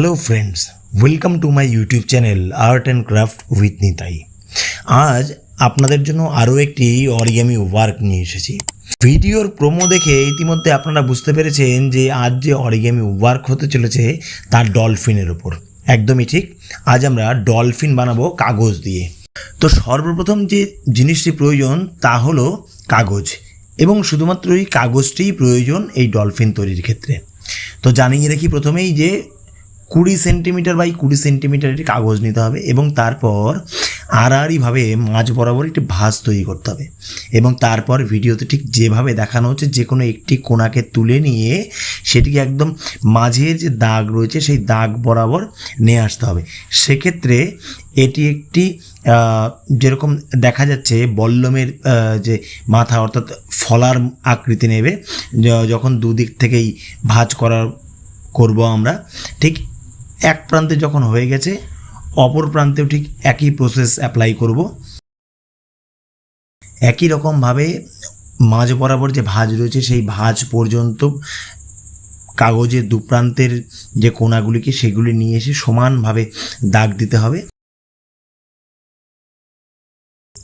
Hello friends, welcome to my YouTube channel art and craft with Nitai. আজ আপনাদের জন্য আরও একটি অরিগামি ওয়ার্ক নিয়ে এসেছি। ভিডিওর প্রোমো দেখে ইতিমধ্যে আপনারা বুঝতে পেরেছেন যে আজ যে অরিগামি ওয়ার্ক হতে চলেছে তার ডলফিনের ওপর। একদমই ঠিক, আজ আমরা ডলফিন বানাবো কাগজ দিয়ে। তো সর্বপ্রথম যে জিনিসটি প্রয়োজন তা হলো কাগজ, এবং শুধুমাত্র এই কাগজটিই প্রয়োজন এই ডলফিন তৈরির ক্ষেত্রে। তো জানিয়ে রাখি প্রথমেই যে 20 সেন্টিমিটার বাই 20 সেন্টিমিটারের কাগজ নিতে হবে, এবং তারপর আড়াআড়িভাবে মাঝ বরাবর একটি ভাঁজ তৈরি করতে হবে, এবং তারপর ভিডিওতে ঠিক যেভাবে দেখানো হচ্ছে যে কোনো একটি কোণাকে তুলে নিয়ে সেটিকে একদম মাঝের যে দাগ রয়েছে সেই দাগ বরাবর নিয়ে আসতে হবে। সেক্ষেত্রে এটি একটি যেরকম দেখা যাচ্ছে বল্লমের যে মাথা অর্থাৎ ফলার আকৃতি নেবে যখন দুদিক থেকেই ভাঁজ করব আমরা। ঠিক এক প্রান্তে যখন হয়ে গেছে অপর প্রান্তেও ঠিক একই প্রসেস অ্যাপ্লাই করব। একই রকমভাবে মাঝ বরাবর যে ভাঁজ রয়েছে সেই ভাঁজ পর্যন্ত কাগজের দু প্রান্তের যে কোণাগুলিকে সেগুলি নিয়ে এসে সমানভাবে দাগ দিতে হবে,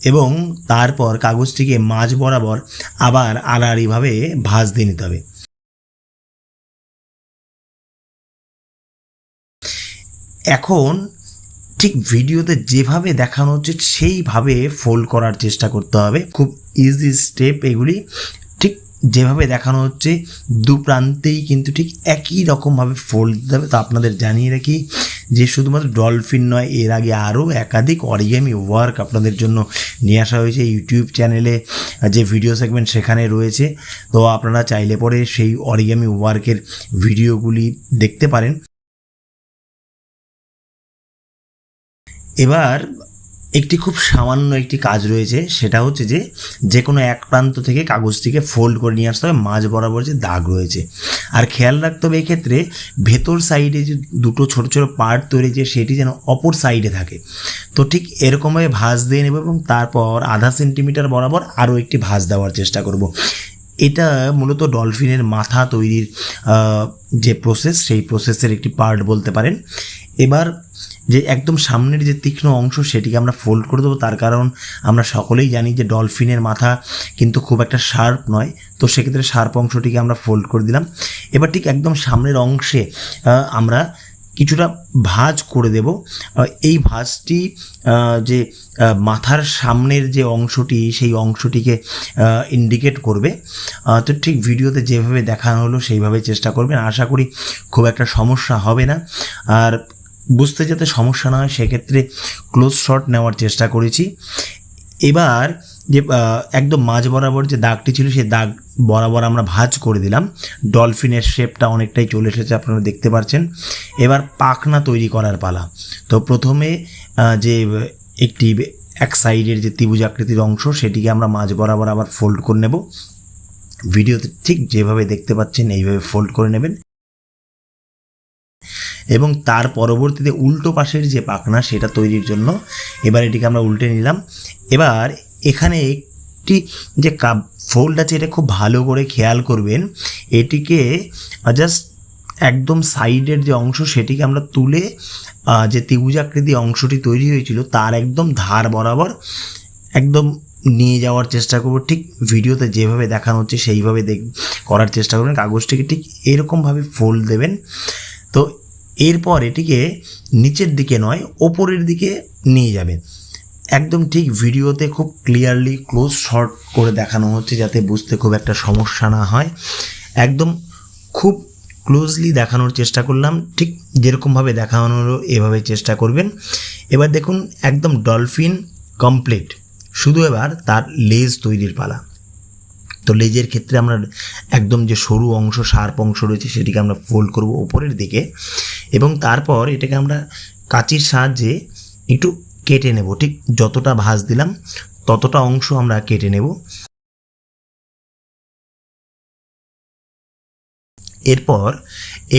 এবং তারপর কাগজটিকে মাঝ বরাবর আবার আড়াআড়িভাবে ভাঁজ দিয়ে নিতে হবে। এখন ঠিক ভিডিওতে যেভাবে দেখানো হচ্ছে সেইভাবে ফোল্ড করার চেষ্টা করতে হবে। খুব ইজি স্টেপ এগুলি। ঠিক যেভাবে দেখানো হচ্ছে দু প্রান্তেই কিন্তু ঠিক একই রকমভাবে ফোল্ড দিতে হবে। তো আপনাদের জানিয়ে রাখি যে শুধুমাত্র ডলফিন নয়, এর আগে আরও একাধিক অরিগামি ওয়ার্ক আপনাদের জন্য নিয়ে আসা হয়েছে ইউটিউব চ্যানেলে, যে ভিডিও সেগমেন্ট সেখানে রয়েছে। তো আপনারা চাইলে পরে সেই অরিগামি ওয়ার্কের ভিডিওগুলি দেখতে পারেন। এবার একটি খুব সামান্য একটি কাজ রয়েছে, সেটা হচ্ছে যে কোনো এক প্রান্ত থেকে কাগজটিকে ফোল্ড করে নিয়ে আসতে হবে মাঝ বরাবর যে দাগ রয়েছে। আর খেয়াল রাখতে হবে এক্ষেত্রে ভেতর সাইডে যে দুটো ছোটো ছোটো পার্ট তৈরি যে সেটি যেন অপর সাইডে থাকে। তো ঠিক এরকমভাবে ভাঁজ দিয়ে নেব, এবং তারপর আধা সেন্টিমিটার বরাবর আরও একটি ভাঁজ দেওয়ার চেষ্টা করব। এটা মূলত ডলফিনের মাথা তৈরির যে প্রসেস সেই প্রসেসের একটি পার্ট বলতে পারেন। এবার যে একদম সামনের যে তীক্ষ্ণ অংশ সেটিকে আমরা ফোল্ড করে দেবো, তার কারণ আমরা সকলেই জানি যে ডলফিনের মাথা কিন্তু খুব একটা শার্প নয়। তো সেক্ষেত্রে শার্প অংশটিকে আমরা ফোল্ড করে দিলাম। এবার ঠিক একদম সামনের অংশে আমরা কিছুটা ভাঁজ করে দেব। এই ভাঁজটি যে মাথার সামনের যে অংশটি সেই অংশটিকে ইন্ডিকেট করবে। তো ঠিক ভিডিওতে যেভাবে দেখানো হলো সেইভাবে চেষ্টা করবেন, আশা করি খুব একটা সমস্যা হবে না। আর বুঝতে যাতে সমস্যা না হয় সেক্ষেত্রে ক্লোজ শট নেওয়ার চেষ্টা করেছি। এবার যে একদম মাঝ বরাবর যে দাগটি ছিল সেই দাগ বরাবর আমরা ভাঁজ করে দিলাম। ডলফিনের শেপটা অনেকটাই চলে এসেছে, আপনারা দেখতে পাচ্ছেন। এবার পাখনা তৈরি করার পালা। তো প্রথমে যে একটি এক সাইডের যে ত্রিভুজ আকৃতির অংশ সেটিকে আমরা মাঝ বরাবর আবার ফোল্ড করে নেব। ভিডিওতে ঠিক যেভাবে দেখতে পাচ্ছেন এইভাবে ফোল্ড করে নেবেন, এবং তার পরবর্তীতে উল্টো পাশের যে পাখনা সেটা তৈরির জন্য এবার এটিকে আমরা উল্টে নিলাম। এবার এখানে একটি যে ফোল্ড আছে এটা খুব ভালো করে খেয়াল করবেন। এটিকে জাস্ট একদম সাইডের যে অংশ সেটিকে আমরা তুলে যে ত্রিভুজাকৃতি অংশটি তৈরি হয়েছিল তার একদম ধার বরাবর একদম নিয়ে যাওয়ার চেষ্টা করব। ঠিক ভিডিওতে যেভাবে দেখানো হচ্ছে সেইভাবে করার চেষ্টা করবেন। কাগজটিকে ঠিক এরকমভাবে ফোল্ড দেবেন। তো এরপর এটিকে নিচের দিকে নয় ওপরের দিকে নিয়ে যাবেন। একদম ঠিক ভিডিওতে খুব ক্লিয়ারলি ক্লোজ শট করে দেখানো হচ্ছে যাতে বুঝতে খুব একটা সমস্যা না হয়। একদম খুব ক্লোজলি দেখানোর চেষ্টা করলাম, ঠিক যেরকমভাবে দেখানো হলো এভাবে চেষ্টা করবেন। এবার দেখুন একদম ডলফিন কমপ্লিট, শুধু এবার তার লেজ তৈরির পালা। তো লেজের ক্ষেত্রে আমরা একদম যে সরু অংশ শার্প অংশ রয়েছে সেটিকে আমরা ফোল্ড করব উপরের দিকে, এবং তারপর এটাকে আমরা কাঁচির সাহায্যে একটু কেটে নেব। ঠিক যতটা ভাঁজ দিলাম ততটা অংশ আমরা কেটে নেব। এরপর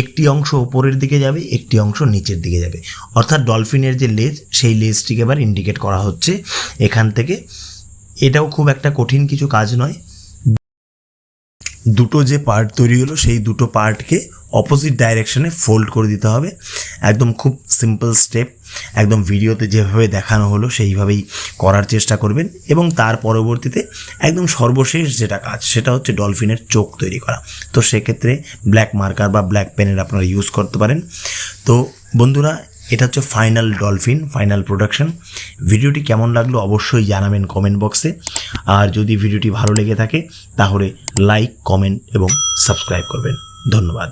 একটি অংশ উপরের দিকে যাবে, একটি অংশ নিচের দিকে যাবে, অর্থাৎ ডলফিনের যে লেজ সেই লেজটিকে এবার ইন্ডিকেট করা হচ্ছে এখান থেকে। এটাও খুব একটা কঠিন কিছু কাজ নয়। দুটো যে পার্ট তৈরি হলো সেই দুটো পার্টকে অপোজিট ডাইরেকশনে ফোল্ড করে দিতে হবে। একদম খুব সিম্পল স্টেপ, একদম ভিডিওতে যেভাবে দেখানো হলো সেইভাবেই করার চেষ্টা করবেন। এবং তার পরবর্তীতে একদম সর্বশেষ যেটা কাজ সেটা হচ্ছে ডলফিনের চোখ তৈরি করা। তো সেক্ষেত্রে ব্ল্যাক মার্কার বা ব্ল্যাক পেনের আপনারা ইউজ করতে পারেন। তো বন্ধুরা, এটা হচ্ছে ফাইনাল ডলফিন, ফাইনাল প্রোডাকশন। ভিডিওটি কেমন লাগলো অবশ্যই জানাবেন কমেন্ট বক্সে। আর যদি ভিডিওটি ভালো লেগে থাকে তাহলে লাইক, কমেন্ট এবং সাবস্ক্রাইব করবেন। ধন্যবাদ।